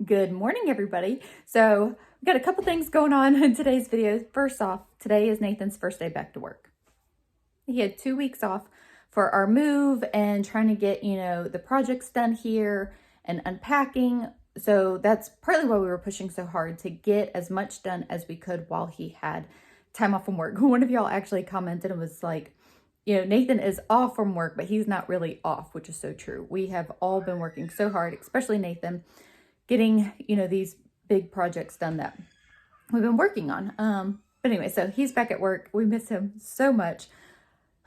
Good morning, everybody. So we got a couple things going on in today's video. First off, today is Nathan's first day back to work. He had 2 weeks off for our move and trying to get, the projects done here and unpacking. So that's partly why we were pushing so hard to get as much done as we could while he had time off from work. One of y'all actually commented and was like, Nathan is off from work, but he's not really off, which is so true. We have all been working so hard, especially Nathan, getting, these big projects done that we've been working on. But anyway, so he's back at work. We miss him so much.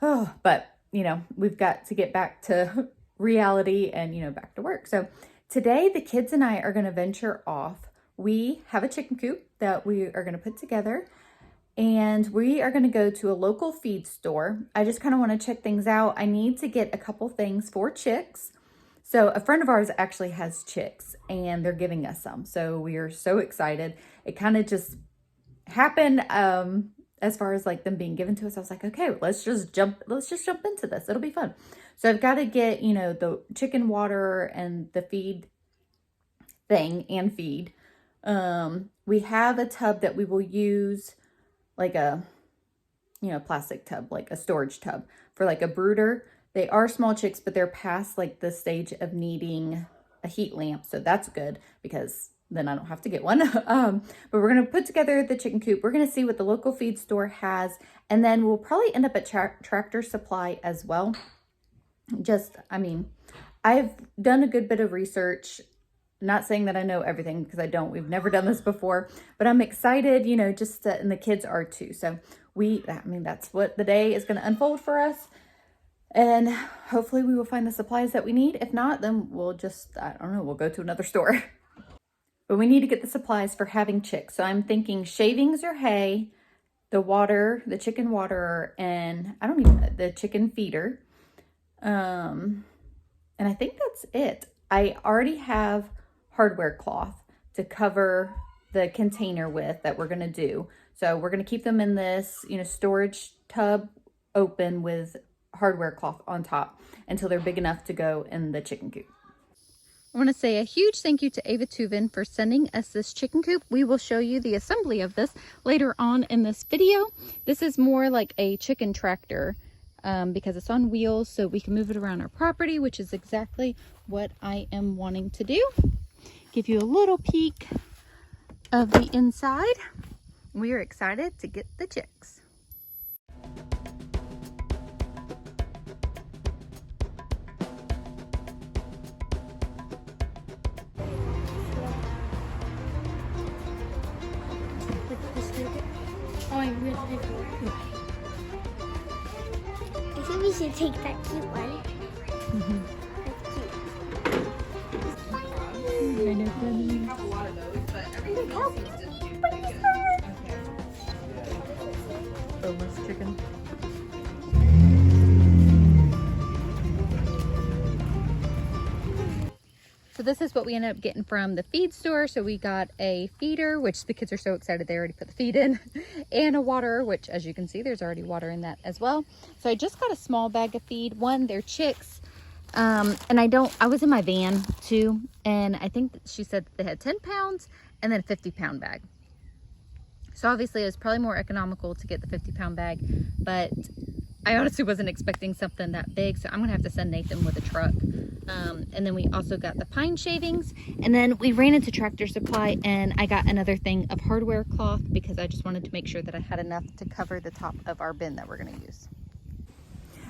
Oh, but, we've got to get back to reality and, back to work. So today the kids and I are going to venture off. We have a chicken coop that we are going to put together, and we are going to go to a local feed store. I just kind of want to check things out. I need to get a couple things for chicks. So a friend of ours actually has chicks and they're giving us some. So we are so excited. It kind of just happened as far as like them being given to us. I was like, okay, let's just jump into this. It'll be fun. So I've got to get, the chicken water and the feed thing and feed. We have a tub that we will use, like a, plastic tub, like a storage tub for like a brooder. They are small chicks, but they're past like the stage of needing a heat lamp. So that's good because then I don't have to get one. But we're going to put together the chicken coop. We're going to see what the local feed store has. And then we'll probably end up at Tractor Supply as well. I've done a good bit of research. Not saying that I know everything because I don't. We've never done this before. But I'm excited, and the kids are too. So that's what the day is going to unfold for us. And hopefully we will find the supplies that we need. If not, then we'll we'll go to another store. But we need to get the supplies for having chicks. So I'm thinking shavings or hay, the water, the chicken water, and the chicken feeder. And I think that's it. I already have hardware cloth to cover the container with that we're going to do. So we're going to keep them in this, storage tub open with hardware cloth on top until they're big enough to go in the chicken coop. I want to say a huge thank you to AIVITUVIN for sending us this chicken coop. We will show you the assembly of this later on in this video. This is more like a chicken tractor because it's on wheels, so we can move it around our property, which is exactly what I am wanting to do. Give you a little peek of the inside. We are excited to get the chicks. I think we should take that cute one. Mm-hmm. have a lot of those, but everything else is just too big. Boneless chicken. So this is what we ended up getting from the feed store. So we got a feeder, which the kids are so excited they already put the feed in, and a water, which as you can see, there's already water in that as well. So I just got a small bag of feed. They're chicks. And I was in my van too, and I think she said they had 10 pounds and then a 50-pound bag. So obviously it was probably more economical to get the 50-pound bag, but I honestly wasn't expecting something that big, so I'm gonna have to send Nathan with a truck. And then we also got the pine shavings, and then we ran into Tractor Supply and I got another thing of hardware cloth because I just wanted to make sure that I had enough to cover the top of our bin that we're gonna use.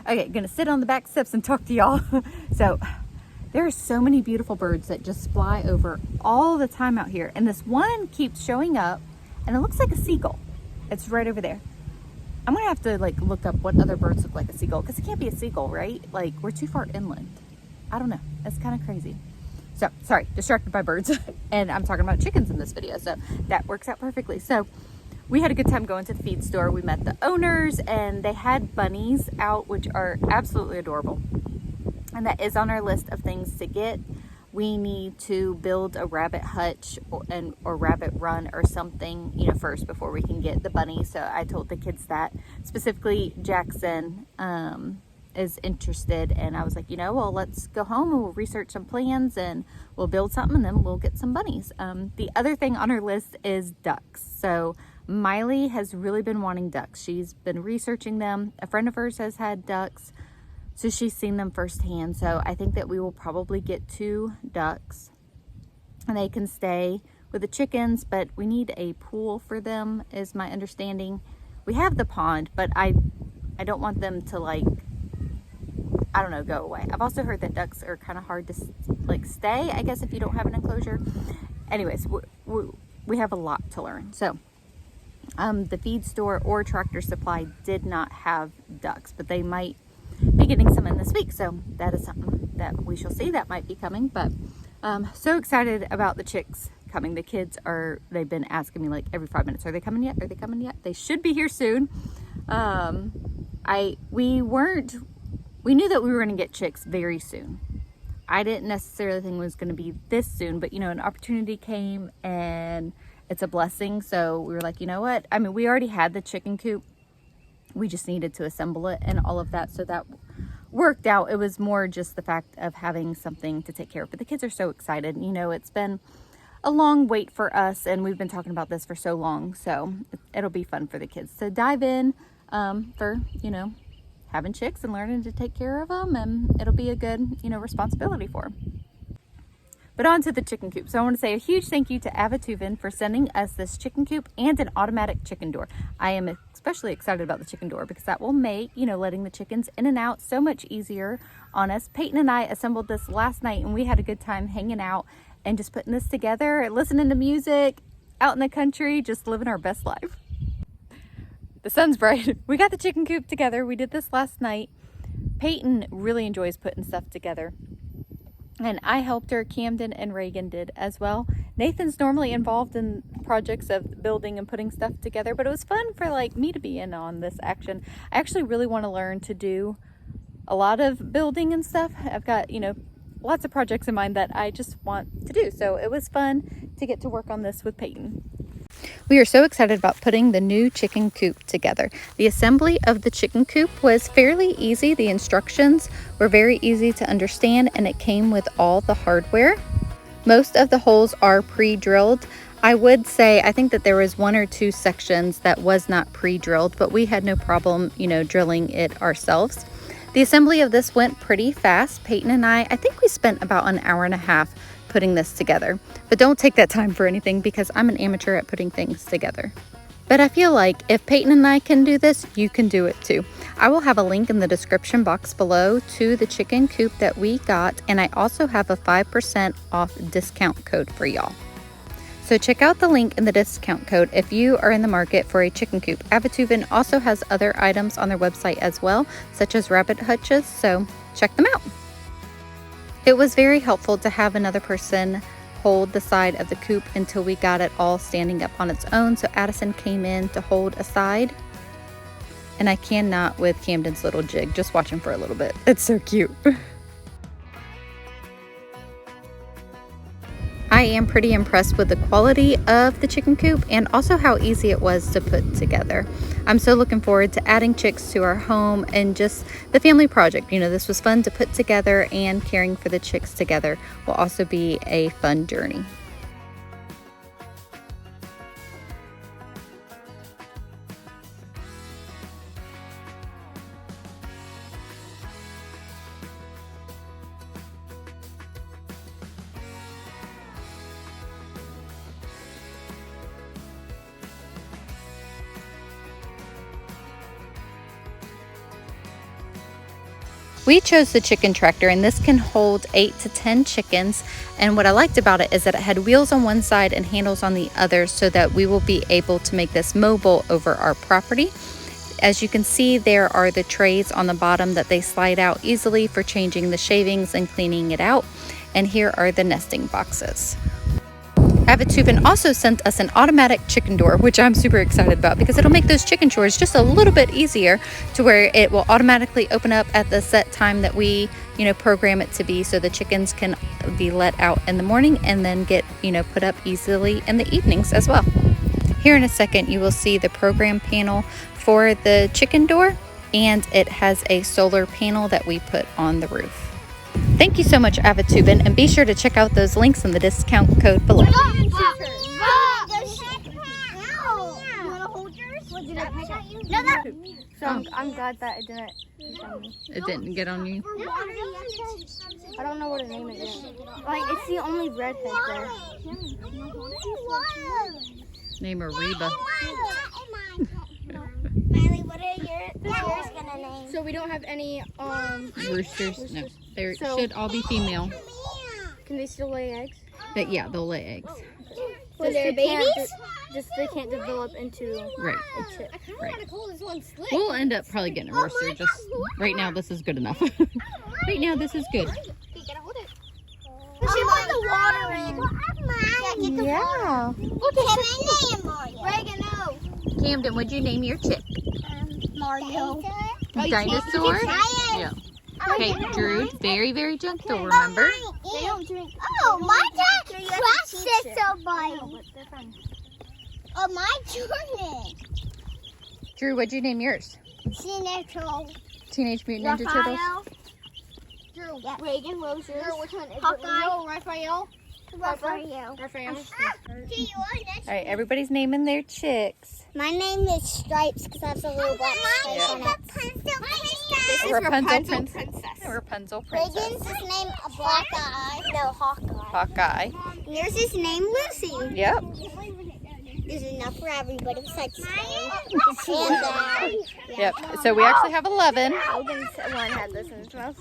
Okay, gonna sit on the back steps and talk to y'all. So there are so many beautiful birds that just fly over all the time out here, and this one keeps showing up and it looks like a seagull. It's right over there. I'm gonna have to look up what other birds look like a seagull, because it can't be a seagull, right? We're too far inland. I don't know, it's kind of crazy. So sorry, distracted by birds. And I'm talking about chickens in this video, so that works out perfectly. So we had a good time going to the feed store. We met the owners and they had bunnies out, which are absolutely adorable. And that is on our list of things to get. We need to build a rabbit hutch or rabbit run or something, first before we can get the bunnies. So I told the kids that, specifically Jackson, is interested, and I was like, well, let's go home and we'll research some plans and we'll build something and then we'll get some bunnies. The other thing on our list is ducks. So Miley has really been wanting ducks. She's been researching them. A friend of hers has had ducks, so she's seen them firsthand. So I think that we will probably get 2 ducks, and they can stay with the chickens, but we need a pool for them, is my understanding. We have the pond, but I don't want them to, like, I don't know, go away. I've also heard that ducks are kind of hard to like stay, I guess, if you don't have an enclosure. Anyways, we have a lot to learn. So the feed store or Tractor Supply did not have ducks, but they might be getting some in this week. So that is something that we shall see. That might be coming, but so excited about the chicks coming. The kids they've been asking me like every 5 minutes, are they coming yet? Are they coming yet? They should be here soon. We knew that we were going to get chicks very soon. I didn't necessarily think it was going to be this soon, but an opportunity came and it's a blessing. So we were like, you know what? I mean, we already had the chicken coop. We just needed to assemble it and all of that. So that worked out. It was more just the fact of having something to take care of. But the kids are so excited. It's been a long wait for us, and we've been talking about this for so long. So it'll be fun for the kids to dive in for, having chicks and learning to take care of them, and it'll be a good, responsibility for them. But on to the chicken coop. So I want to say a huge thank you to AIVITUVIN for sending us this chicken coop and an automatic chicken door. I am especially excited about the chicken door because that will make, letting the chickens in and out so much easier on us. Payton and I assembled this last night, and we had a good time hanging out and just putting this together, listening to music, out in the country, just living our best life. The sun's bright. We got the chicken coop together. We did this last night. Payton really enjoys putting stuff together, and I helped her. Camden and Reagan did as well. Nathan's normally involved in projects of building and putting stuff together, but it was fun for me to be in on this action. I actually really want to learn to do a lot of building and stuff. I've got, lots of projects in mind that I just want to do. So it was fun to get to work on this with Payton. We are so excited about putting the new chicken coop together. The assembly of the chicken coop was fairly easy. The instructions were very easy to understand, and it came with all the hardware. Most of the holes are pre-drilled. I would say I think that there was 1 or 2 sections that was not pre-drilled, but we had no problem, drilling it ourselves. The assembly of this went pretty fast. Payton and I think we spent about an hour and a half putting this together. But don't take that time for anything because I'm an amateur at putting things together. But I feel like if Payton and I can do this, you can do it too. I will have a link in the description box below to the chicken coop that we got, and I also have a 5% off discount code for y'all. So check out the link in the discount code if you are in the market for a chicken coop. AIVITUVIN also has other items on their website as well, such as rabbit hutches, so check them out. It was very helpful to have another person hold the side of the coop until we got it all standing up on its own. So Addison came in to hold a side, and I cannot with Camden's little jig. Just watch him for a little bit. It's so cute. I am pretty impressed with the quality of the chicken coop and also how easy it was to put together. I'm so looking forward to adding chicks to our home and just the family project. This was fun to put together, and caring for the chicks together will also be a fun journey. We chose the chicken tractor, and this can hold 8 to 10 chickens. And what I liked about it is that it had wheels on one side and handles on the other, so that we will be able to make this mobile over our property. As you can see, there are the trays on the bottom that they slide out easily for changing the shavings and cleaning it out. And here are the nesting boxes. AIVITUVIN also sent us an automatic chicken door, which I'm super excited about because it'll make those chicken chores just a little bit easier, to where it will automatically open up at the set time that we, program it to be, so the chickens can be let out in the morning and then get, put up easily in the evenings as well. Here in a second, you will see the program panel for the chicken door. and it has a solar panel that we put on the roof. Thank you so much, AIVITUVIN, and be sure to check out those links in the discount code below. So I'm glad that it didn't. It didn't get on you? I don't know what her name is. Like, it's the only redhead there. Name her Reba. Miley, what are yours gonna name? So we don't have any Roosters? No. They So- should all be female. Can they still lay eggs? But yeah, they'll lay eggs. So they're babies? Just they can't develop into Right. a chick. Right. We'll end up probably getting a rooster. Just right now, this is good enough. Right now, this is good. We should put the water in. Yeah. Reagan, no. Camden, what'd you name your chick? Mario. Dinosaur? Yeah. Okay, Drew, very, very gentle, remember? They don't drink. Oh, my dad crushed it so bad. Oh, my turn. Drew, what'd you name yours? Teenage Mutant Ninja Turtles? Drew, Reagan, what was yours? Drew, which one? Hawkeye. Raphael. Raphael. All right, everybody's naming their chicks. My name is Stripes because I have a little black stripe on it. This is Rapunzel Princess. Rapunzel Princess. Reagan's is named a Black Eye. No, Hawkeye. Hawkeye. Yours is named Lucy. Yep. There's enough for everybody besides and Yep. So we actually have 11. Logan's one had this in his mouth.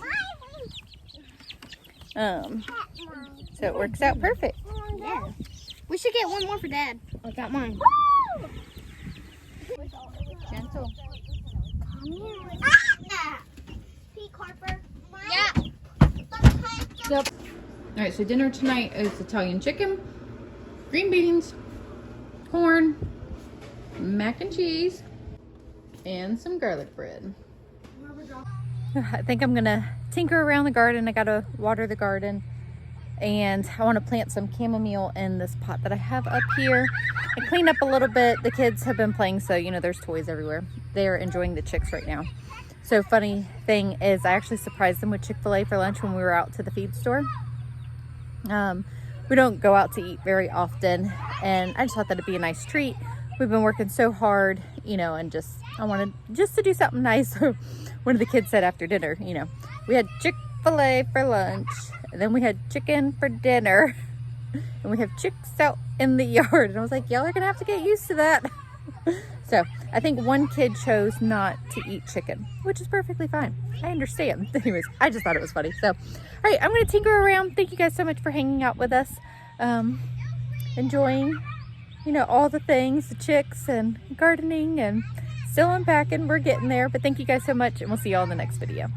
So it works out perfect. Yeah. We should get one more for Dad. I got mine. Gentle. Harper. Yeah. Yep. All right, so dinner tonight is Italian chicken, green beans, corn, mac and cheese, and some garlic bread. I think I'm gonna tinker around the garden. I gotta water the garden, and I want to plant some chamomile in this pot that I have up here and clean up a little bit. The kids have been playing, so you know there's toys everywhere. They're enjoying the chicks right now. So funny thing is, I actually surprised them with Chick-fil-A for lunch when we were out to the feed store. We don't go out to eat very often, and I just thought that it'd be a nice treat. We've been working so hard, you know, and I wanted just to do something nice. One of the kids said after dinner, you know, we had Chick-fil-A for lunch, and then we had chicken for dinner, and we have chicks out in the yard. And I was like, y'all are gonna have to get used to that. So I think one kid chose not to eat chicken, which is perfectly fine. I understand. Anyways, I just thought it was funny. So, all right, I'm going to tinker around. Thank you guys so much for hanging out with us. Enjoying, you know, all the things, the chicks and gardening and still unpacking. We're getting there. But thank you guys so much, and we'll see y'all in the next video.